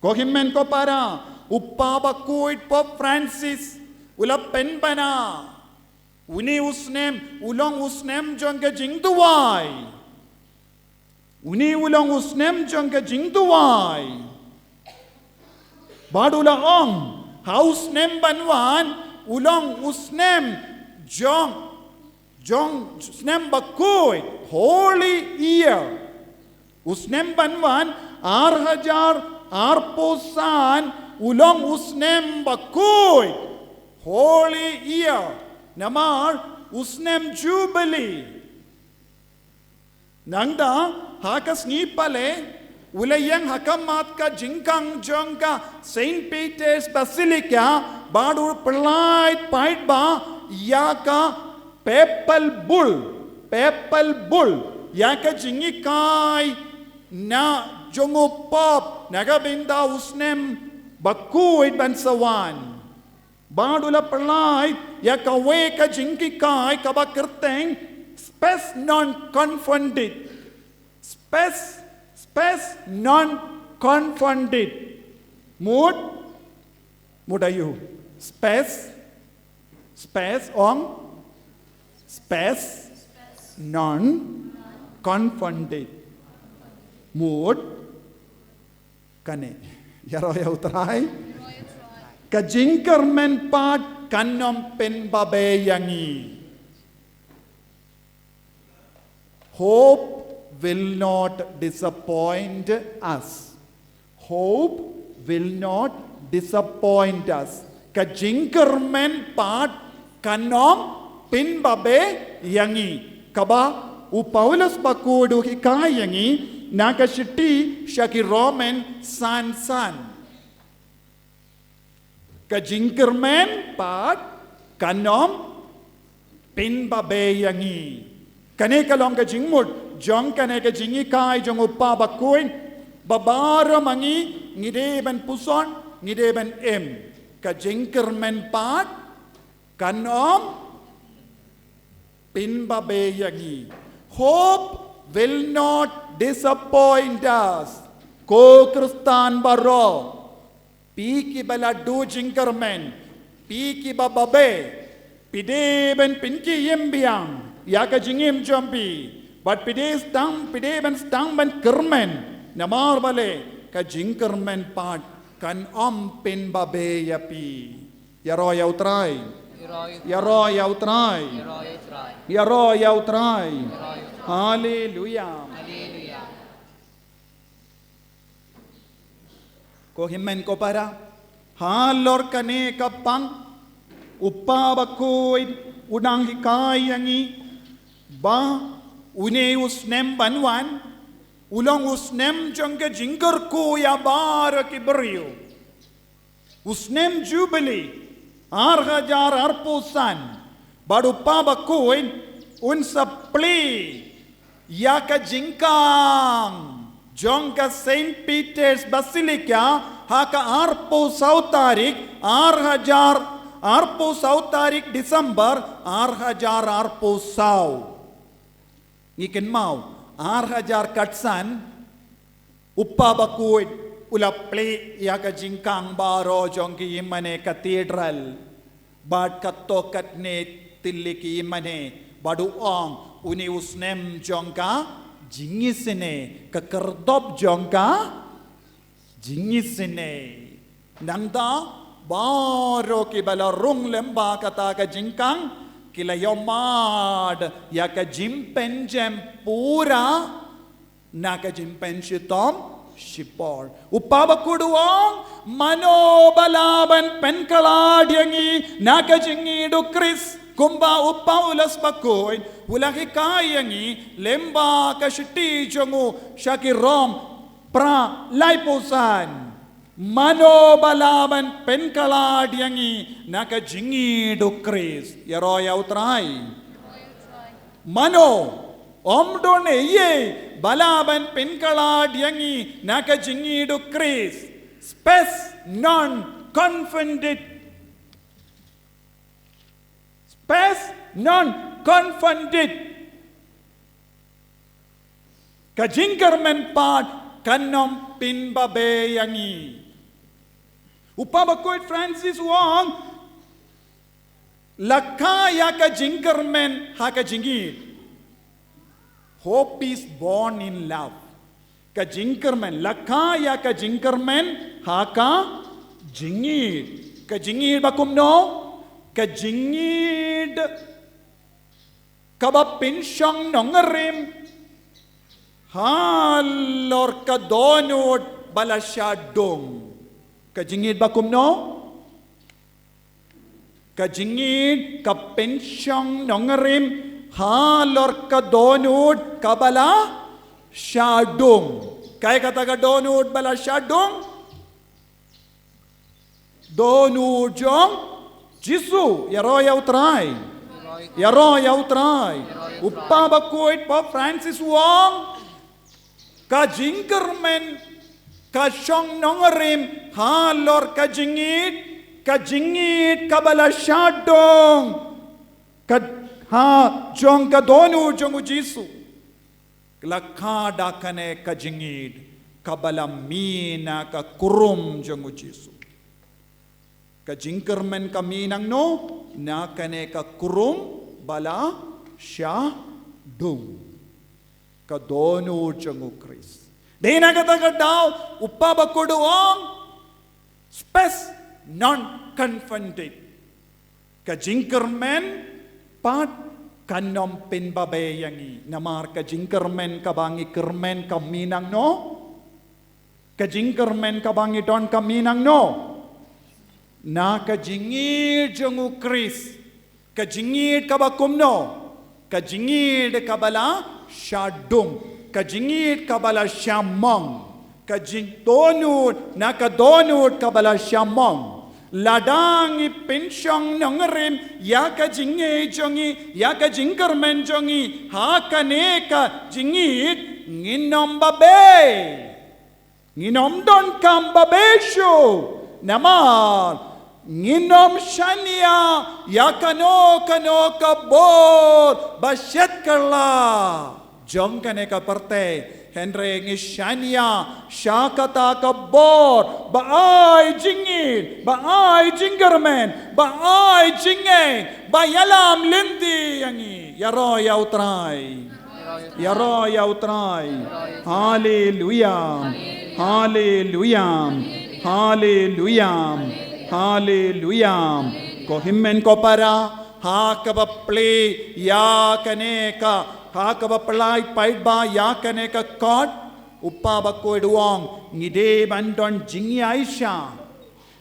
Kohimen ko para Upabakuid Pope Francis ula penpana uni usnem ulong usnem jongga jingduwai uni ulong usnem jongga jingduwai badula ong house nem banwan ulong usnem jong usnem bakhuid holy year usnem banwan 6000 arposan ulong usnem bakhuid holy year namar usnem jubilee nangda hakas ni pale ulayang hakamat ka jingkang jongka Saint Peter's Basilica badur pelait pait ba yaka papal bull yaka jingikai na jongo pop nagabinda usnem bakhuid bansawan badula pelait yaka weka jingikai kabakerteng space non-confunded space non-confunded mood ayu space non-confunded mood kane yaro ya utrai ka jingkermen pat kanom penbabe yangi hope will not disappoint us. Hope will not disappoint us. Ka jingkermen pat kanom pinbabe yangi kaba Paulus bakudu hikayangi nakashiti shaki Roman san ka jingkermen pat kanom pinbabe yangi kane kalong ka jingmud jong kane ka jingi kai jong upa bakuin babara mangi ngideben puson ngideben ka jingkermen pat kanom pinbabe yangi hope will not disappoint us ko kristan baro piki bala do jingkermen piki bababe pideben pinki yembiang yaka jingim jombi but pideben stang ban kermen namar bale ka jingkermen pat kan pin babe yapi yaro yautrai hallelujah ko himmen ko para halor kane kapang uppa bakuid udang hikayangi ba une usnem banwan ulong usnem jongga jingger ko ya bar ki brio usnem jubilee 6000 arpusan baduppa bakuin unsa pli yaka jingkang jongga Saint Peter's Basilica haka arpu sautarik 6000 arpu sautarik Desember 6000 arpu sau ngiken mau 6000 katsan uppa bakuid ula ple yaka jingkang baro jongki imane cathedral bad katokat ne tilliki imane badu ong uni usnem jongka jingisine kakerdob jongka jingisine nangda baro ki bala rung lemba kata ka jingkang kila yomad yaka jimpenjem pura naka jimpenchitom shipor upabakuduang manobalaban penkaladyangi naka jingidu Chris kumba upaulas bakoy ulahi kayangi lemba kashiti jongu shakirom pra laipusan manobalaban penkaladyangi naka jingidu Chris yaro yautrai mano omdone ye balaban penkaladyangi naka jingidu Chris space non-confunded kajingkermen pat kanom pinbabe yangi Uppa Bakhuid Francis Wong Lakha yaka jinkermen haka jingid. Hope is born in love. Ka jinkermen lakha yaka jinkermen haka jingid. Ka jingid bakumno ka jingid kaba pinsyong nongarim halor ka donod balasyadong. Ka jingid bakumno Kajingid ka pensyong nongarim halor ka donod kabala syadong. Kaya kata ka donod bala syadong? Donod jong Jisu yaroyaw try. Yaroyaw try. Uppa Bakhuid pa Francis Wong kajingkermen kasyong nongarim halor kajingid kajingit kabala syadong jong kadonu jong Jisu lakada kane kajingit kabala mina ka kurum jong Jisu kajingkermen kaminang no na kane ka kurum bala syadong kadonu jong Kris dena kata daw Uppa Bakhuid space non-confronted. Kajingkermen pat kanom pinbabayangi. Namar kajingkermen kabangi kermen kaminang no? Kajingkermen kabangi don kaminang no? Na kajingid jong Kris. Kajingid kabakum no? Kajingid kabala syadung. Kajingid kabala syamang. Kajing donut nakadonut kabala syamang ladang pensyong nongarim ya kajinge jongi ya kajingkermen jongi hakaneka jingit nginom babe nginom don kam babesho namar nginom shania ya kano kabor basyat kala jong kaneka parte Henry ngishania syakata kabor baay jingid baay jingermen baay jinge bayalam lindi yangi yaroyaw try yaroyaw try hallelujah hallelujah hallelujah hallelujah ko himmen ko para hakabaple ya kaneka Hakabapalay paidba yakane ka kod Uppa Bakhuid Wong ngide bandon jingi Aisha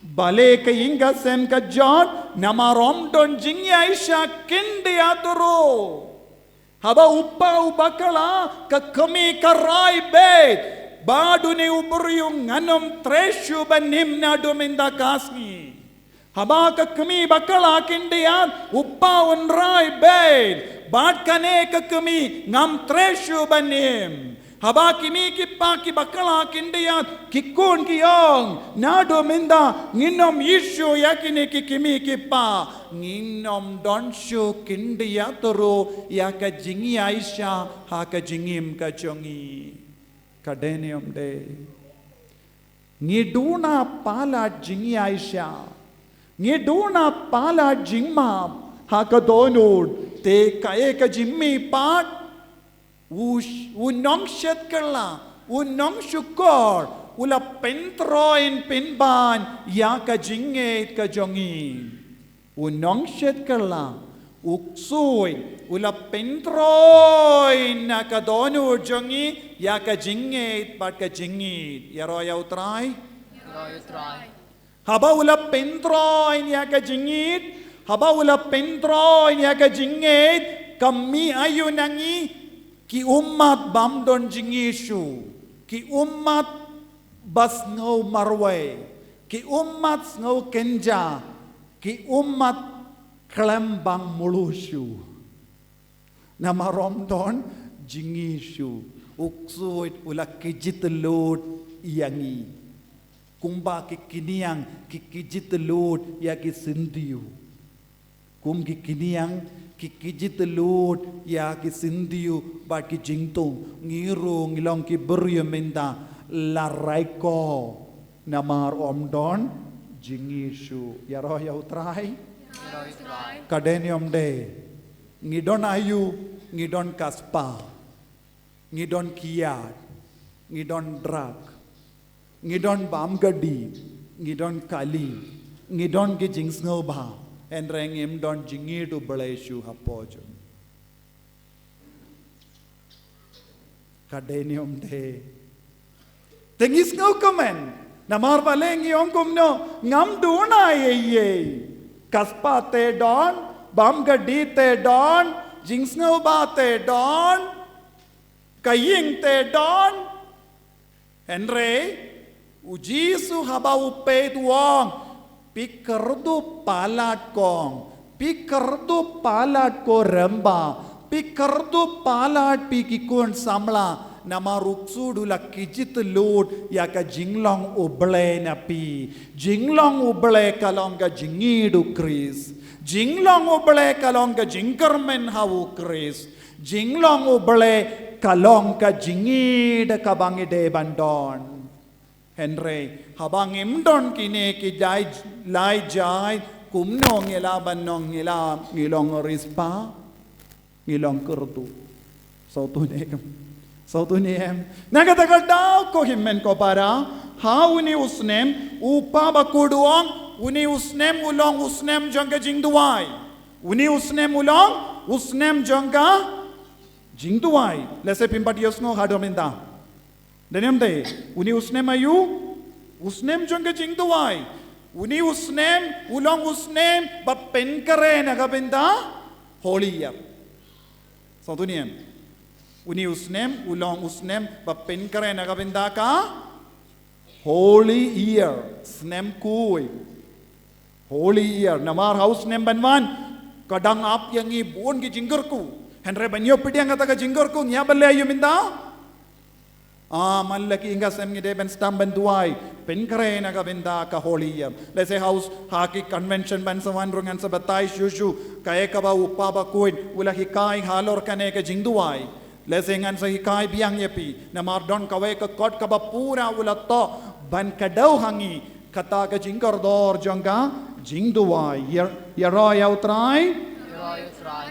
bale ka inga sem ka jod namarom don jingi Aisha kindi aturo haba uppa ubakala ka kami karai bet badu ne ubryung anom treshu banim na dominda kasni haba ka kami bakala kindi at uppa unrai bet Bad kane kakami ngam treshu banim. Haba kimi kipa ki bakala kindiyat kikun kiyong nado minda nginom yishu yakini kikimi kipa nginom donshu kindiyaturu yaka jingi Aisha haka jingim ka jongi kadenium de ngiduna pala jingi Aisha ngiduna pala jingma haka donod te kae ka jimmi pat unong shet kala unong syukor ula pentroin pinban ya ka jinget ka jongi unong shet kala uksoy ula pentroin na ka donod jongi ya ka jinget pat ka jingit yaroyaw try haba ula pentroin ya ka jingit haba ula pentro ya ka jingit kami ayo nangi ki umat bamdon jingishu ki umat bas ngau marway ki umat ngau kenja ki umat klembang mulushu namarom don jingishu uksuit ula kijitelud yangi kumba kikiniang kikijitelud ya kisindiu kum kikiniang kikijitelud ya kisindiu ba kijingtong ngiru ngilong kiberyementa laraiko namar omdon jingishu. Yaro yautrai. Kadenium day. Ngidon ayu, ngidon kaspa. Ngidon kiat. Ngidon drug. Ngidon bamgadi. Ngidon kali. Ngidon ki jingsnoba. And rangim don jingi to baleshu hapojo. Kadenium day. Tengis no comment. Namar balengi onkumno. Ngam duna ye. Kaspa te don. Bamgadi te don. Jingsnoba te don. Kaying te don. Henry. Ujisu haba upe tuong. Pikerdu palat kong. Pikerdu palat ko remba. Pikerdu palat pikikun samla. Nama ruksudula kijit load yaka jinglong uble na pi. Jinglong uble kalonga jingidu Chris. Jinglong uble kalonga jinkermen hawu Chris. Jinglong uble kalonga jingid kabangide bandon. Henry, habang imdon kine ki jai lai jai kumno ngila banong ngilong rispa ngilong kurtu. Sautunem. Nagatagal daw ko himmen ko para ha uni usnem upa bakuduang uni usnem ulong usnem jangka jingduai. Uni usnem ulong usnem jangka jingduai. Lese pimpatios no hadominda. Daniam day, uni usnem ayu, usnem jangka jingduai. Uni usnem, ulong usnem, bapenkare nagabinda, holy year. Sautunem. Uni usnem, ulong usnem, bapenkare nagabinda ka, holy year. Snem kuy. Holy year. Namar house nem banwan, kadang ap yang ibon ki jinggerku. Henry banyo pidi ang kata ka jinggerku, niya bale ayu minda? Malaki inga sem ngide ben stamben duai penkare na kabinda ka holy year. Let's say house haki convention ban sawan rungan sa batay shushu kaya ka ba upa ba kuid ula hikai halor kane ka jingduai. Let's say ngan sa hikai biang yepi na mardon kawai ka kot ka ba pura ula to ban kadaw hangi kata ka jingkar dor jangka jingduai yaro yautrai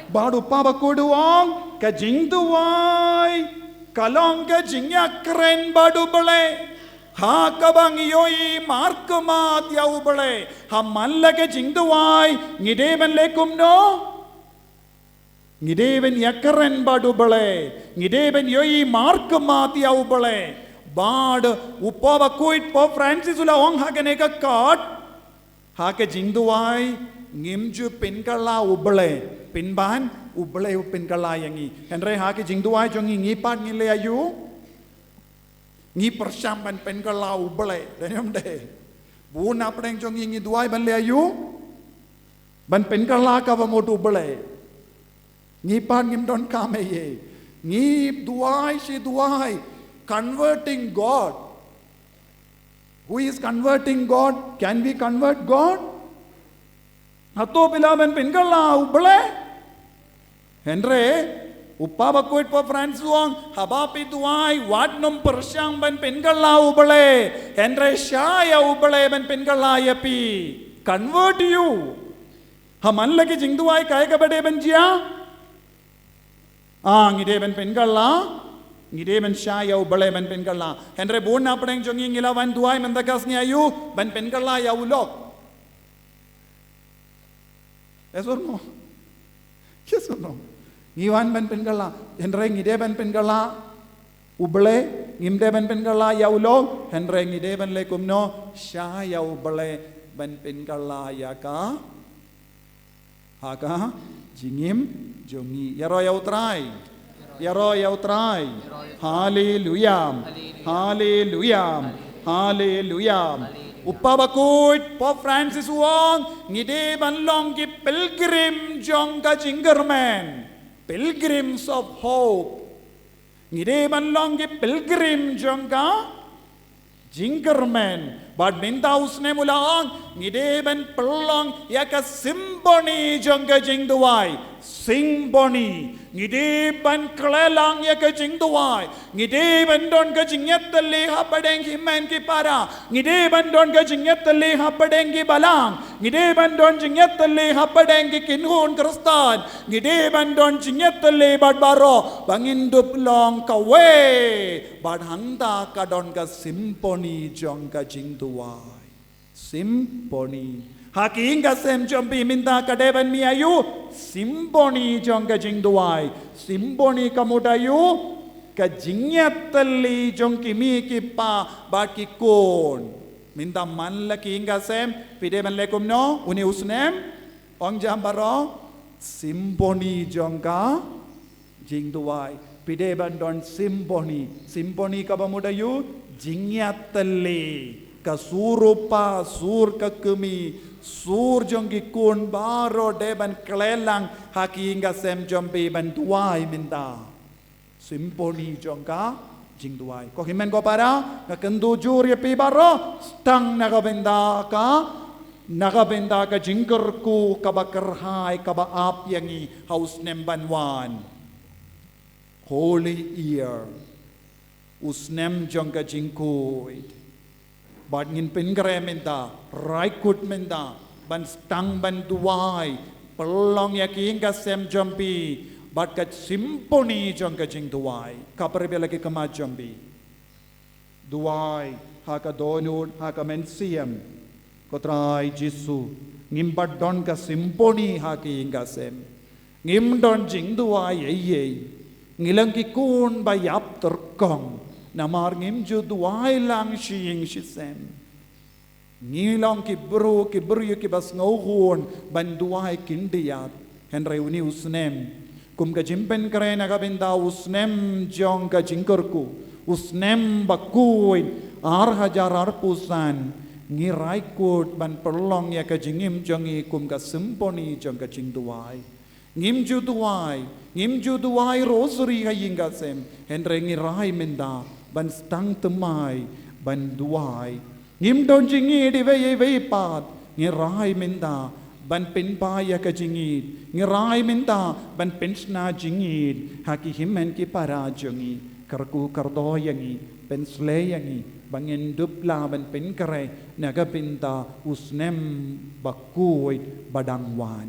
badu upa ba kuduang ka jingduai kalonga jingya kren badu bale ha kabang yoi markmat yau bale ha mallage jingduai ngideben lekum no ngideben yakren badu bale ngideben yoi markmat yau bale bad upava kuit po Francis ula ong hagene ka kat ha ke jingduai ngimju pinkala ubale pinban ubale pinkala yangi Henry ha ke jingduai jongi ngipat ngile ayu ngi persamban pinkala ubale daniam de bu na preng jongi ngi duai ban le ayu ban pinkala ka ba motu ubale ngipat ngim don kame ye ngi duai si duai converting God. Who is converting God? Can we convert God? Hato pilaban pinkala ubale Henry, upapa kuit po Fransuang, habapi tuai, wat num persyang ban pinkala ubale. Henry shaya ubale ban pinkala yapi. Convert you. Haman lagi jing tuai kaya kabade ban jia? Ngide ban pinkala. Ngide ban shaya ubale ban pinkala. Henry bon na padang jongi ngilawan tuai mendakas ni ayu ban pinkala ya ulok. Yes or no? Yes or no? Ngiwan ban penkala, Henry ngide ban penkala, ubale, ngimde ban penkala ya ulong, Henry ngide ban lekum no, sya ya ubale ban penkala ya ka, haka, jingim, jongi, yaro ya utrai, hallelujah, hallelujah, hallelujah. Upabakut, Pope Francis Wong, ngide ban long ki pilgrim jongka jingerman. Pilgrims of hope. Ngide ban long ki pilgrim jongka jingerman. But minta usne mulang ngide ban pelong ya ka symbol Simponi jong ka jing duai. Simponi. Ngide ban klelang ya ka jing duai. Ngide ban don ka jing yat tali hapadeng himen ki para. Ngide ban don ka jing yat tali hapadeng ki balang. Ngide ban don jing yat tali hapadeng ki kinhun kristan. Ngide ban don jing yat tali bad baro. Bangin dup long ka we. Bad hangta ka don ka simponi jong ka jing duai. Simponi. Haking ka sem jompi minta kadeban mi ayu. Simponi jong ka jing duai. Simponi kamudayu. Ka jingyat tali jong kimi kipa bat ki kon. Minta man la king ka sem. Pide man lekum no. Uni usnem. Ong jam baro. Simponi jong ka jing duai. Pide ban don simponi. Simponi ka bamudayu. Jingyat tali. Ka surupa sur ka kemi. Sur jong ki kun baro deban klelang haki hingga sem jompi ban tuai minta. Simponi jong ka jing tuai. Ko himen ko para ka kendu jur ya pi baro stang nakabenda ka jingkerku kabakerhai kabaap yangi haus nembanwan. Holy year. Usnem jong ka jingkuit. Bad ngin pingkare minta, raikut minta, ban stang ban duai, pelong yakin ka sem jompi, bad ka simponi jong ka jing duai, kapare lagi kema jompi. Duai, haka donun, haka mensiam, kotrai Jisu, ngim bad don ka simponi haki inga sem, ngim don jing duai ye, ngilang ki kun bayap terkong. Namar ngim ju duai lang shiying shisem. Ngilang ki bru yu ki bas ngauhun ban duai kindiyat. Henry uni usnem. Kum ka jimpen kare na ka binda usnem jong ka jingkerku. Usnem bakuin hajar arpusan. Ngiraikut ban perlong ya ka jingim jongi kum ka simponi jong ka jing duai. Ngim ju duai rosary hayinga sem. Henry ngirai minda. Ban stang temai, ban duai. Ngim don jingi di vei pat. Ngirai minta, ban pinpaya ka jingid. Ngirai minta, ban pensna jingid. Haki himen ki para jongi. Karku kardo yangi, pensle yangi. Bangin dupla ban pinkare. Naga pinta usnem bakuit badangwan.